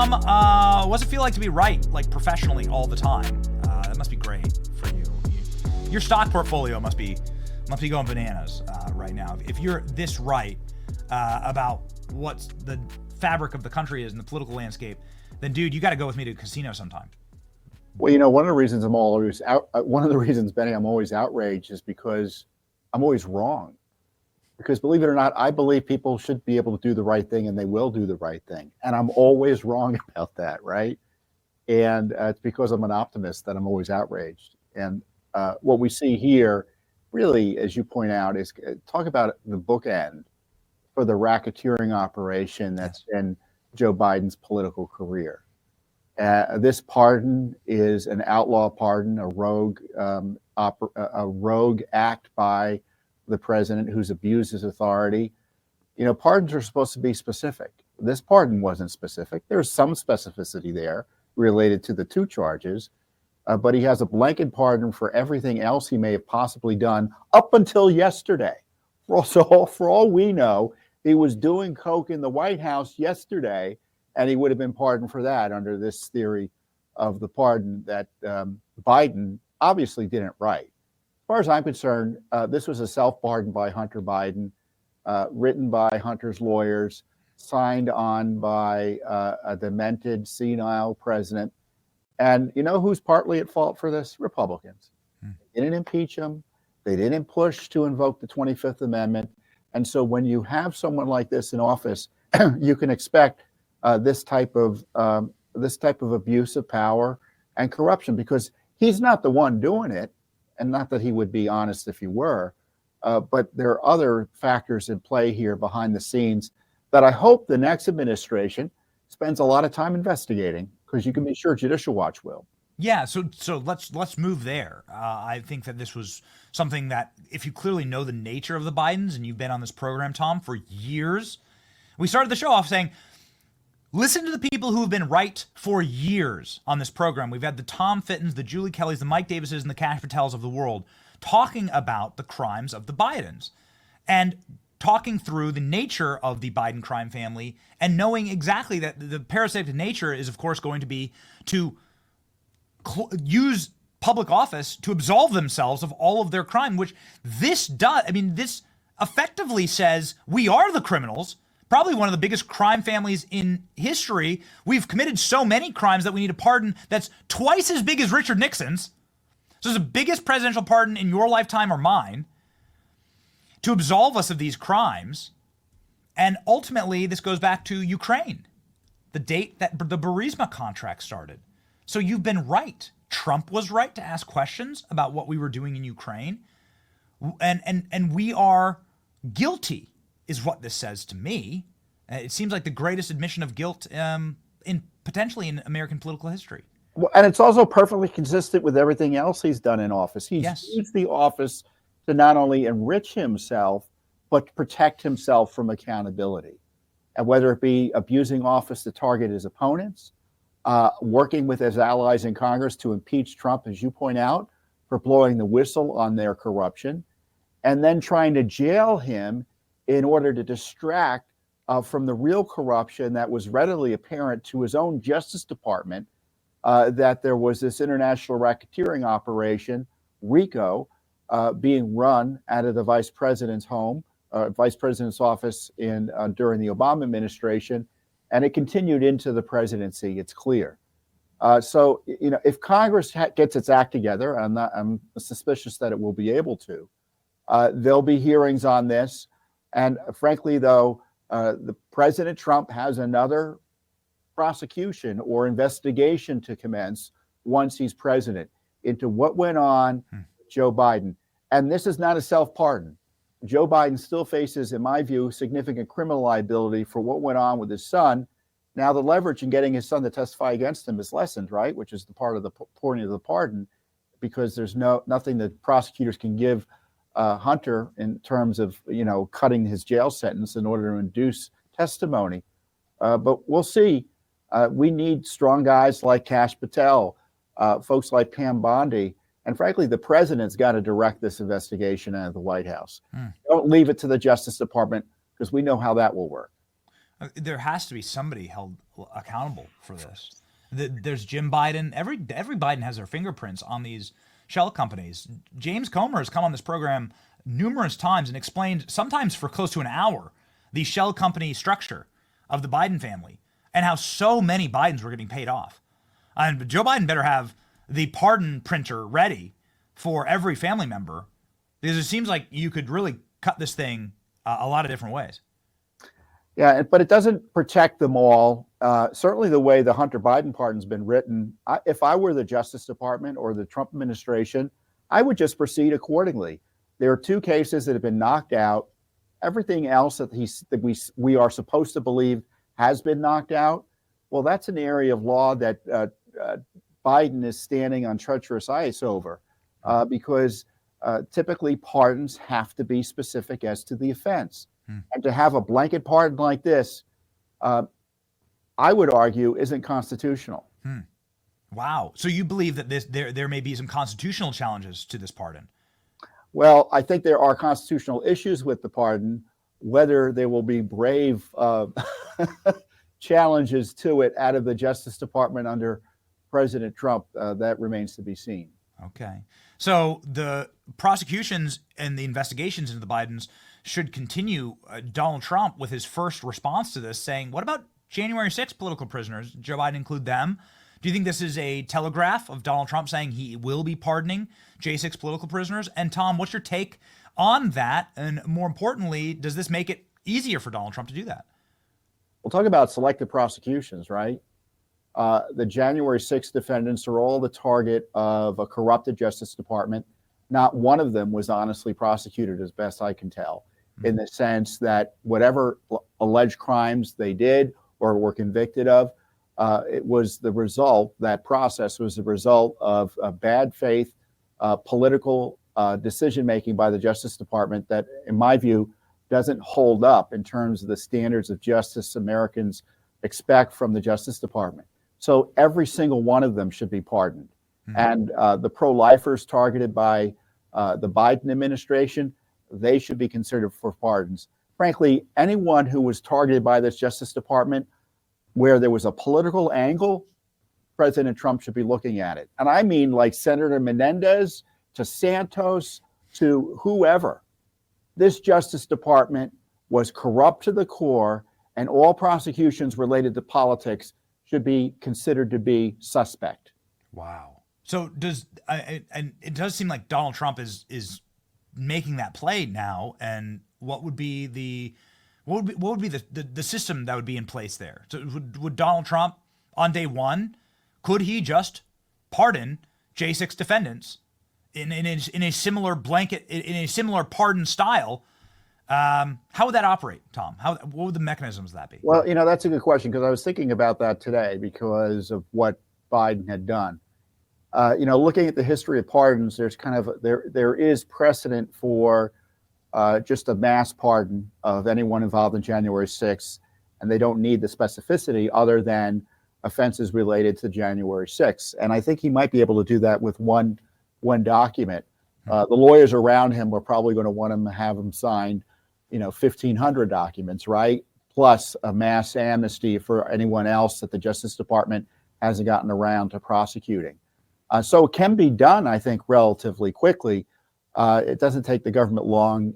Tom, what's it feel like to be right, like professionally all the time? That must be great for you. Your stock portfolio must be going bananas right now. If you're this right about what the fabric of the country is and the political landscape, then dude, you got to go with me to a casino sometime. Well, one of the reasons one of the reasons, Benny, I'm always outraged is because I'm always wrong. Because believe it or not, I believe people should be able to do the right thing, and they will do the right thing. And I'm always wrong about that, right? And it's because I'm an optimist that I'm always outraged. And what we see here, really, as you point out, is talk about the bookend for the racketeering operation that's been Joe Biden's political career. This pardon is an outlaw pardon, a rogue act by the president who's abused his authority. Pardons are supposed to be specific. This pardon wasn't specific. There's some specificity there related to the two charges, but he has a blanket pardon for everything else he may have possibly done up until yesterday. For all we know, he was doing coke in the White House yesterday, and he would have been pardoned for that under this theory of the pardon that Biden obviously didn't write. As far as I'm concerned, this was a self-pardon by Hunter Biden, written by Hunter's lawyers, signed on by a demented, senile president. And you know who's partly at fault for this? Republicans. They didn't impeach him. They didn't push to invoke the 25th Amendment. And so when you have someone like this in office, you can expect this type of abuse of power and corruption, because he's not the one doing it. And not that he would be honest if he were, but there are other factors in play here behind the scenes that I hope the next administration spends a lot of time investigating, because you can be sure Judicial Watch will. Yeah, so let's move there. I think that this was something that, if you clearly know the nature of the Bidens, and you've been on this program, Tom, for years, we started the show off saying, listen to the people who have been right for years on this program. We've had the Tom Fittons, the Julie Kellys, the Mike Davises, and the Kash Patels of the world talking about the crimes of the Bidens and talking through the nature of the Biden crime family, and knowing exactly that the parasitic nature is, of course, going to be to use public office to absolve themselves of all of their crime, which this does. I mean, this effectively says we are the criminals. Probably one of the biggest crime families in history. We've committed so many crimes that we need a pardon that's twice as big as Richard Nixon's. So it's the biggest presidential pardon in your lifetime or mine to absolve us of these crimes. And ultimately, this goes back to Ukraine, the date that the Burisma contract started. So you've been right. Trump was right to ask questions about what we were doing in Ukraine. And we are guilty, is what this says to me. It seems like the greatest admission of guilt potentially in American political history. Well, and it's also perfectly consistent with everything else he's done in office. He's used the office to not only enrich himself, but to protect himself from accountability. And whether it be abusing office to target his opponents, working with his allies in Congress to impeach Trump, as you point out, for blowing the whistle on their corruption, and then trying to jail him in order to distract from the real corruption that was readily apparent to his own Justice Department, that there was this international racketeering operation, RICO, being run out of the vice president's home, vice president's office during the Obama administration, and it continued into the presidency. It's clear. So, if Congress gets its act together, I'm suspicious that it will be able to. There'll be hearings on this. And frankly, though, the President Trump has another prosecution or investigation to commence once he's president into what went on with Joe Biden. And this is not a self-pardon. Joe Biden still faces, in my view, significant criminal liability for what went on with his son. Now, the leverage in getting his son to testify against him is lessened, right? Which is the part of the point of the pardon, because there's nothing that prosecutors can give Hunter in terms of, cutting his jail sentence in order to induce testimony. But we'll see. We need strong guys like Kash Patel, folks like Pam Bondi, and frankly, the president's got to direct this investigation out of the White House. Don't leave it to the Justice Department, because we know how that will work. There has to be somebody held accountable for this. There's Jim Biden. Every Biden has their fingerprints on these shell companies. James Comer has come on this program numerous times and explained, sometimes for close to an hour, the shell company structure of the Biden family and how so many Bidens were getting paid off. And Joe Biden better have the pardon printer ready for every family member, because it seems like you could really cut this thing a lot of different ways. Yeah, but it doesn't protect them all. Certainly the way the Hunter Biden pardon's been written, if I were the Justice Department or the Trump administration, I would just proceed accordingly. There are 2 cases that have been knocked out. Everything else that we are supposed to believe has been knocked out. Well, that's an area of law that Biden is standing on treacherous ice over, because typically pardons have to be specific as to the offense. And to have a blanket pardon like this, I would argue, isn't constitutional. Wow. So you believe that there may be some constitutional challenges to this pardon? Well, I think there are constitutional issues with the pardon. Whether there will be brave challenges to it out of the Justice Department under President Trump, that remains to be seen. Okay. So the prosecutions and the investigations into the Bidens should continue. Donald Trump, with his first response to this, saying, what about January 6th political prisoners? Joe Biden include them? Do you think this is a telegraph of Donald Trump saying he will be pardoning J6 political prisoners? And Tom, what's your take on that? And more importantly, does this make it easier for Donald Trump to do that? We'll talk about selective prosecutions, right? The January 6th defendants are all the target of a corrupted Justice Department. Not one of them was honestly prosecuted, as best I can tell, in the sense that whatever alleged crimes they did or were convicted of, it was the result, that process was the result of bad faith political decision-making by the Justice Department that, in my view, doesn't hold up in terms of the standards of justice Americans expect from the Justice Department. So every single one of them should be pardoned. And the pro-lifers targeted by the Biden administration, they should be considered for pardons. Frankly, anyone who was targeted by this Justice Department where there was a political angle, President Trump should be looking at it. And I mean like Senator Menendez to Santos to whoever. This Justice Department was corrupt to the core, and all prosecutions related to politics should be considered to be suspect. Wow. So and it does seem like Donald Trump is making that play now. And what would be the system that would be in place there? So would Donald Trump on day one, could he just pardon J6 defendants in a similar blanket, in a similar pardon style? How would that operate, Tom? What would the mechanisms of that be? Well, that's a good question, because I was thinking about that today because of what Biden had done. Looking at the history of pardons, there's there is precedent for just a mass pardon of anyone involved in January 6th, and they don't need the specificity other than offenses related to January 6th. And I think he might be able to do that with one document. The lawyers around him are probably going to want him to have him sign 1,500 documents, right? Plus a mass amnesty for anyone else that the Justice Department hasn't gotten around to prosecuting. So it can be done, I think, relatively quickly. It doesn't take the government long,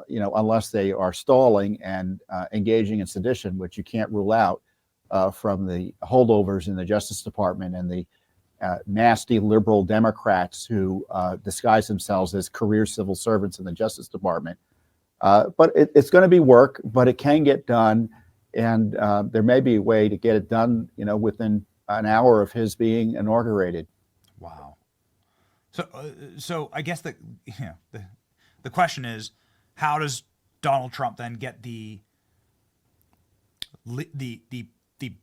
unless they are stalling and engaging in sedition, which you can't rule out from the holdovers in the Justice Department and the nasty liberal Democrats who disguise themselves as career civil servants in the Justice Department. But it's going to be work, but it can get done. And there may be a way to get it done, within an hour of his being inaugurated. Wow. So I guess the question is, how does Donald Trump then get the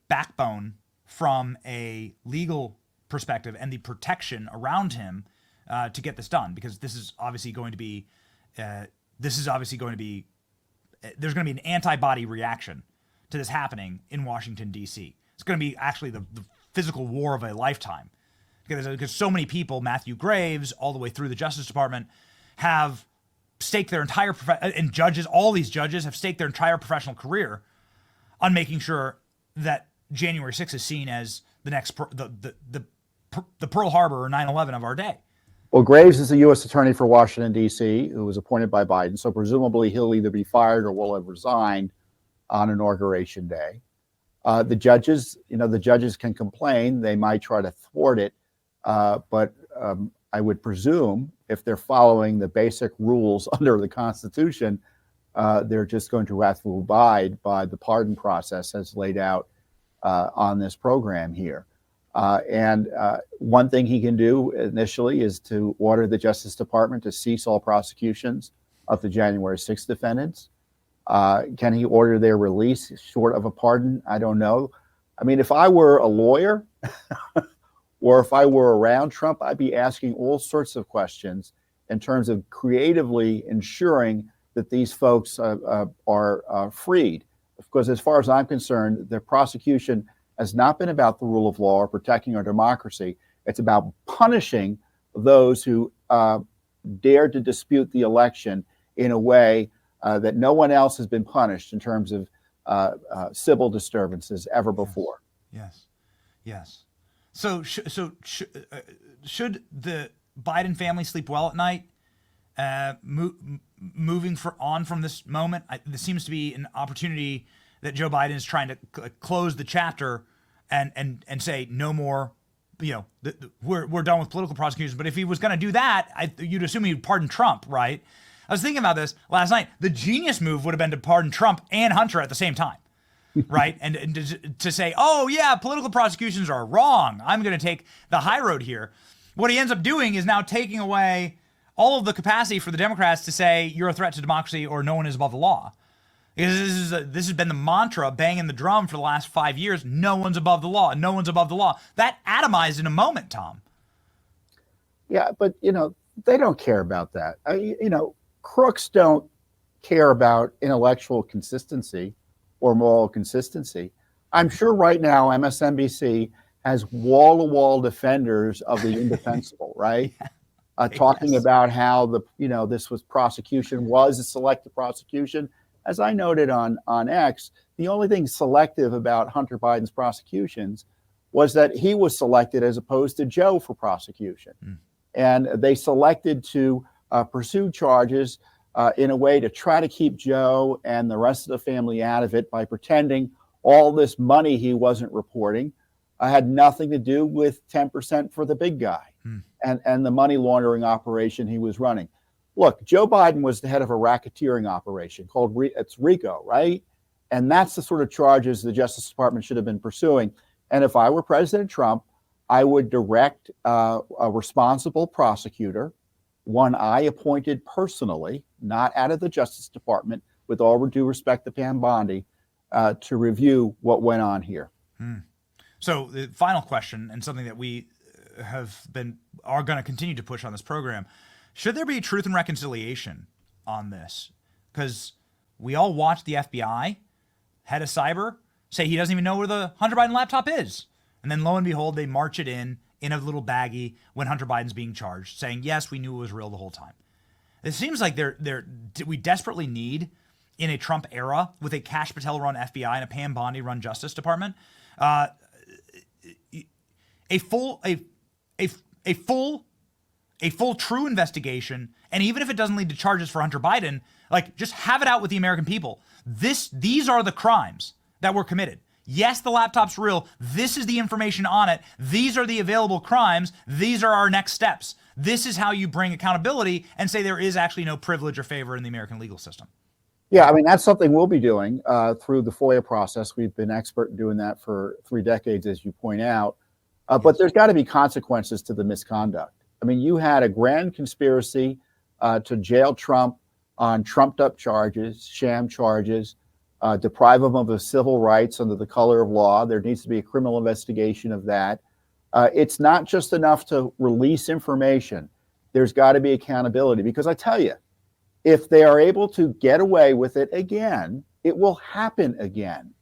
backbone from a legal perspective and the protection around him to get this done? Because this is obviously going to be there's going to be an antibody reaction to this happening in Washington, D.C. It's going to be actually the physical war of a lifetime, because so many people, Matthew Graves, all the way through the Justice Department, have staked their entire all these judges have staked their entire professional career on making sure that January 6th is seen as the next the Pearl Harbor or 9/11 of our day. Well, Graves is the U.S. Attorney for Washington, D.C., who was appointed by Biden. So presumably he'll either be fired or will have resigned on Inauguration Day. The judges can complain. They might try to thwart it. But I would presume if they're following the basic rules under the Constitution, they're just going to have to abide by the pardon process as laid out on this program here. And one thing he can do initially is to order the Justice Department to cease all prosecutions of the January 6th defendants. Can he order their release short of a pardon? I don't know. I mean, if I were a lawyer or if I were around Trump, I'd be asking all sorts of questions in terms of creatively ensuring that these folks are freed. Because as far as I'm concerned, the prosecution has not been about the rule of law or protecting our democracy. It's about punishing those who dared to dispute the election in a way that no one else has been punished in terms of civil disturbances ever before. Yes, yes. So should the Biden family sleep well at night? Moving on from this moment, this seems to be an opportunity that Joe Biden is trying to close the chapter and say no more. We're done with political prosecutions. But if he was going to do that, you'd assume he'd pardon Trump, right? I was thinking about this last night. The genius move would have been to pardon Trump and Hunter at the same time, right? and to say, oh yeah, political prosecutions are wrong. I'm going to take the high road here. What he ends up doing is now taking away all of the capacity for the Democrats to say you're a threat to democracy or no one is above the law. Because this has been the mantra banging the drum for the last 5 years. No one's above the law. No one's above the law. That atomized in a moment, Tom. Yeah, but they don't care about that. Crooks don't care about intellectual consistency or moral consistency. I'm sure right now MSNBC has wall-to-wall defenders of the indefensible, right? Talking about how this prosecution was a selective prosecution. As I noted on X, the only thing selective about Hunter Biden's prosecutions was that he was selected as opposed to Joe for prosecution. And they selected to pursue charges in a way to try to keep Joe and the rest of the family out of it by pretending all this money he wasn't reporting had nothing to do with 10% for the big guy and the money laundering operation he was running. Look, Joe Biden was the head of a racketeering operation called it's RICO, right? And that's the sort of charges the Justice Department should have been pursuing. And if I were President Trump, I would direct a responsible prosecutor, one I appointed personally, not out of the Justice Department, with all due respect to Pam Bondi, to review what went on here. So the final question, and something that we are going to continue to push on this program, should there be truth and reconciliation on this? Because we all watched the FBI, head of cyber, say he doesn't even know where the Hunter Biden laptop is. And then lo and behold, they march it in a little baggie when Hunter Biden's being charged, saying, yes, we knew it was real the whole time. It seems like we desperately need, in a Trump era, with a Kash Patel run FBI and a Pam Bondi run Justice Department, a full true investigation, and even if it doesn't lead to charges for Hunter Biden, just have it out with the American people. These are the crimes that were committed. Yes, the laptop's real. This is the information on it. These are the available crimes. These are our next steps. This is how you bring accountability and say there is actually no privilege or favor in the American legal system. Yeah, I mean, that's something we'll be doing through the FOIA process. We've been expert in doing that for 3 decades, as you point out. But there's got to be consequences to the misconduct. I mean, you had a grand conspiracy to jail Trump on trumped up charges, sham charges, deprive him of his civil rights under the color of law. There needs to be a criminal investigation of that. It's not just enough to release information. There's got to be accountability, because I tell you, if they are able to get away with it again, it will happen again.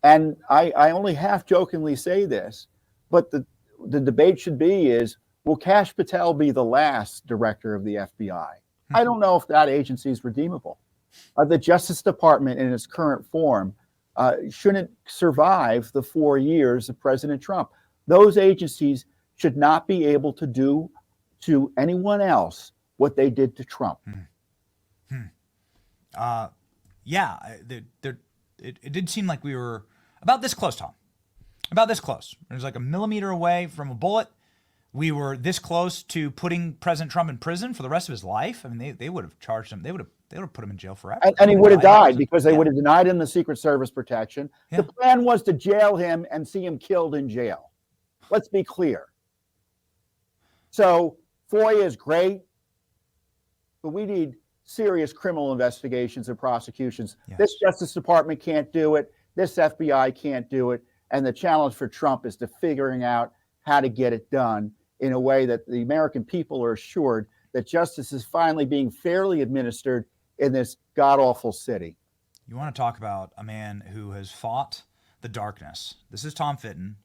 And I only half jokingly say this, but the debate should be is, will Kash Patel be the last director of the FBI? I don't know if that agency is redeemable. The Justice Department in its current form shouldn't survive the 4 years of President Trump. Those agencies should not be able to do to anyone else what they did to Trump. Yeah, it did seem like we were about this close, Tom. About this close. It was like a millimeter away from a bullet. We were this close to putting President Trump in prison for the rest of his life. I mean, they would have charged him. They would have put him in jail forever. And he would have died because they would have denied him the Secret Service protection. Yeah. The plan was to jail him and see him killed in jail. Let's be clear. So FOIA is great, but we need serious criminal investigations and prosecutions. Yes. This Justice Department can't do it. This FBI can't do it. And the challenge for Trump is to figuring out how to get it done in a way that the American people are assured that justice is finally being fairly administered in this god-awful city. You want to talk about a man who has fought the darkness. This is Tom Fitton.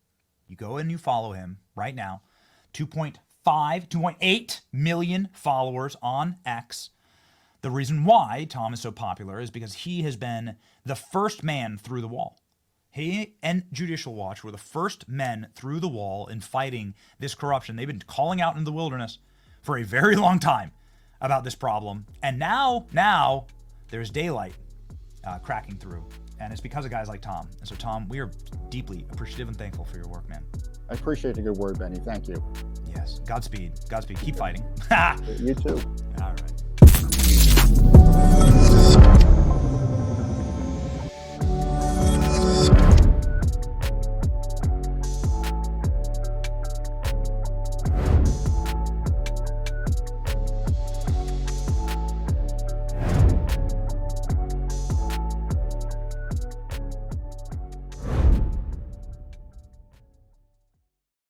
You go and you follow him right now. 2.8 million followers on X. The reason why Tom is so popular is because he has been the first man through the wall. He and Judicial Watch were the first men through the wall in fighting this corruption. They've been calling out in the wilderness for a very long time about this problem. And now there's daylight cracking through. And it's because of guys like Tom. And so, Tom, we are deeply appreciative and thankful for your work, man. I appreciate the good word, Benny. Thank you. Yes. Godspeed. Godspeed. Keep fighting. You too. All right.